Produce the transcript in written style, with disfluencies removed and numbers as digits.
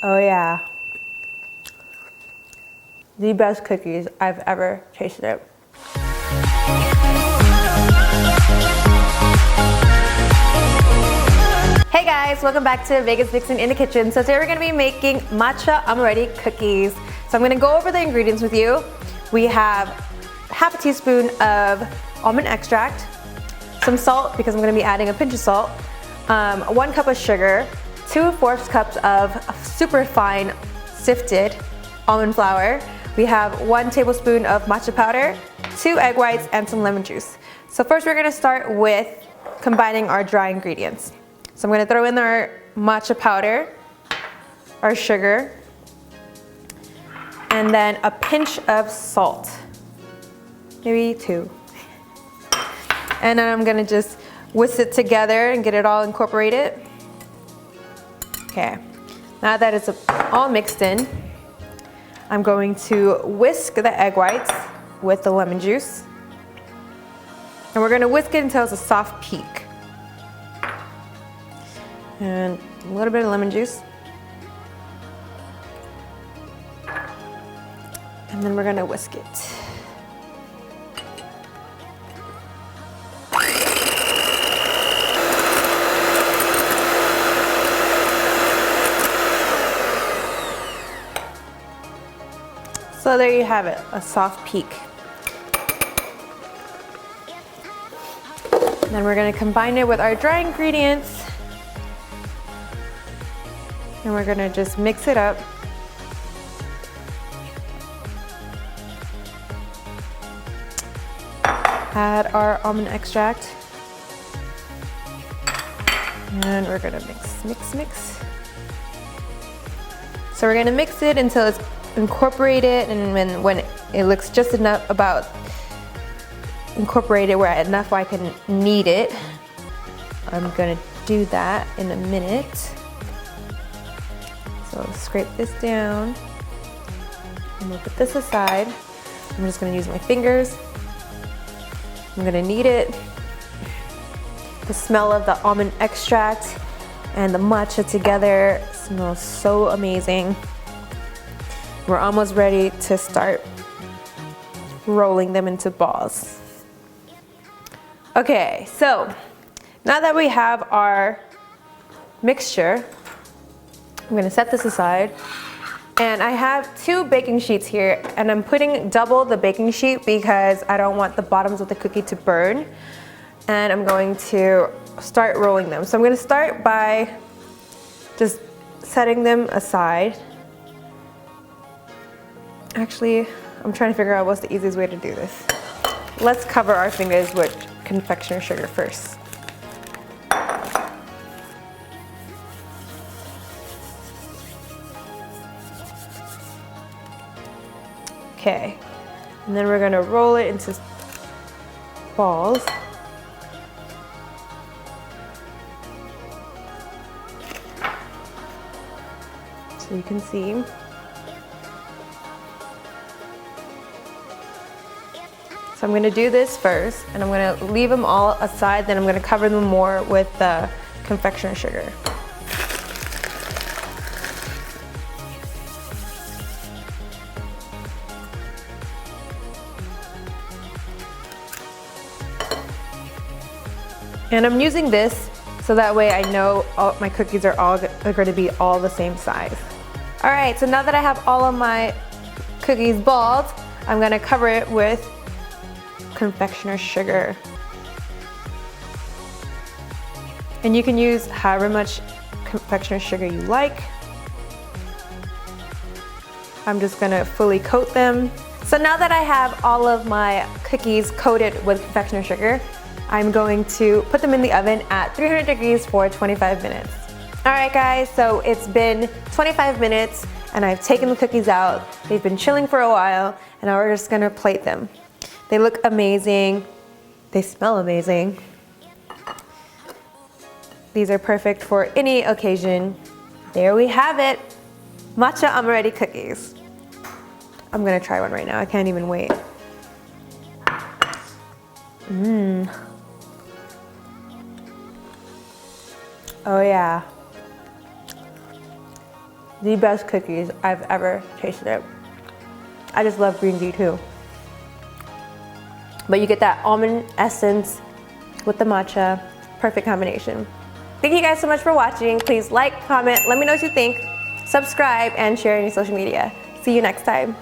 Oh yeah. The best cookies I've ever tasted. Hey guys, welcome back to Vegas Vixen in the kitchen. So today we're gonna be making Matcha Amaretti Cookies. So I'm gonna go over the ingredients with you. We have half a teaspoon of almond extract, some salt because I'm gonna be adding a pinch of salt, 1 cup of sugar, 2/4 cups of super fine sifted almond flour. We have 1 tablespoon of matcha powder, 2 egg whites, and some lemon juice. So first we're gonna start with combining our dry ingredients. So I'm gonna throw in our matcha powder, our sugar, and then a pinch of salt, maybe 2. And then I'm gonna just whisk it together and get it all incorporated. Okay, now that it's all mixed in, I'm going to whisk the egg whites with the lemon juice. And we're gonna whisk it until it's a soft peak. And a little bit of lemon juice. And then we're gonna whisk it. So there you have it, a soft peak. And then we're gonna combine it with our dry ingredients. And we're gonna just mix it up. Add our almond extract. And we're gonna mix. So we're gonna mix it until it's incorporated, and when it looks just enough about incorporated where enough where I can knead it. I'm gonna do that in a minute. So I'll scrape this down and we'll put this aside. I'm just gonna use my fingers. I'm gonna knead it. The smell of the almond extract and the matcha together smells so amazing. We're almost ready to start rolling them into balls. Okay, so now that we have our mixture, I'm gonna set this aside. And I have 2 baking sheets here, and I'm putting double the baking sheet because I don't want the bottoms of the cookie to burn. And I'm going to start rolling them. So I'm gonna start by just setting them aside. Actually, I'm trying to figure out what's the easiest way to do this. Let's cover our fingers with confectioner sugar first. Okay, and then we're gonna roll it into balls. So you can see. So I'm gonna do this first, and I'm gonna leave them all aside, then I'm gonna cover them more with the confectioner sugar. And I'm using this so that way I know all my cookies are going to be all the same size. All right, so now that I have all of my cookies balled, I'm gonna cover it with confectioner sugar. And you can use however much confectioner sugar you like. I'm just gonna fully coat them. So now that I have all of my cookies coated with confectioner sugar, I'm going to put them in the oven at 300 degrees for 25 minutes. All right guys, so it's been 25 minutes and I've taken the cookies out. They've been chilling for a while and now we're just gonna plate them. They look amazing. They smell amazing. These are perfect for any occasion. There we have it. Matcha Amaretti Cookies. I'm gonna try one right now. I can't even wait. Oh yeah. the best cookies I've ever tasted it. I just love green tea too. But you get that almond essence with the matcha, perfect combination. Thank you guys so much for watching. Please like, comment, let me know what you think, subscribe, and share on your social media. See you next time.